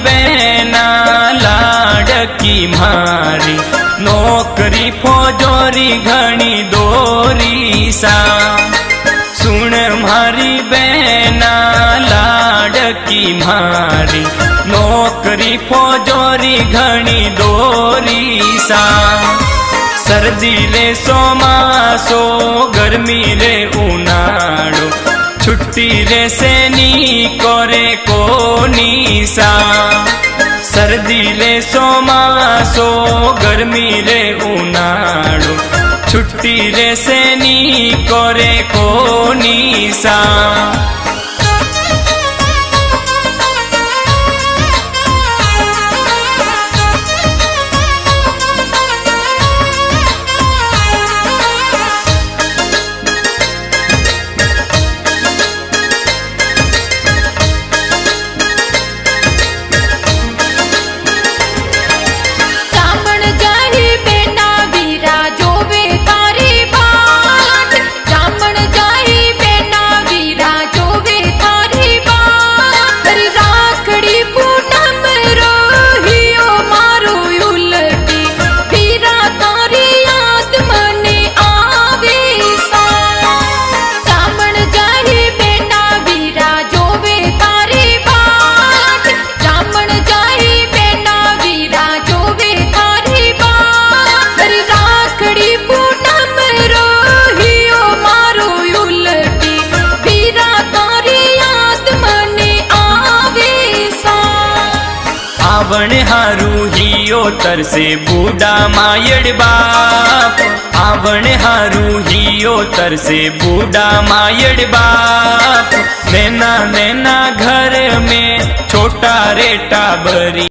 बेना लाडकी मारी, नौकरी फौजोरी घणी दोरी सा। सुन मारी बेना लाडकी मारी, नौकरी फौजोरी घणी दोरी सा। सर्दी रे सोमासो, गर्मी रे उनाळो, छुट्टी रे सेनी कोरे कोनी सा। सर्दी रे सोमासो, गर्मी रे उनाळो, छुट्टी रे सेनी कोरे कोनी सा। आवण हारू हियो तरसे बूढ़ा मायड़ बाप। आवण हारू हियो तरसे बूढ़ा मायड़ बाप। नैना नैना घर में छोटा रे टाबरी।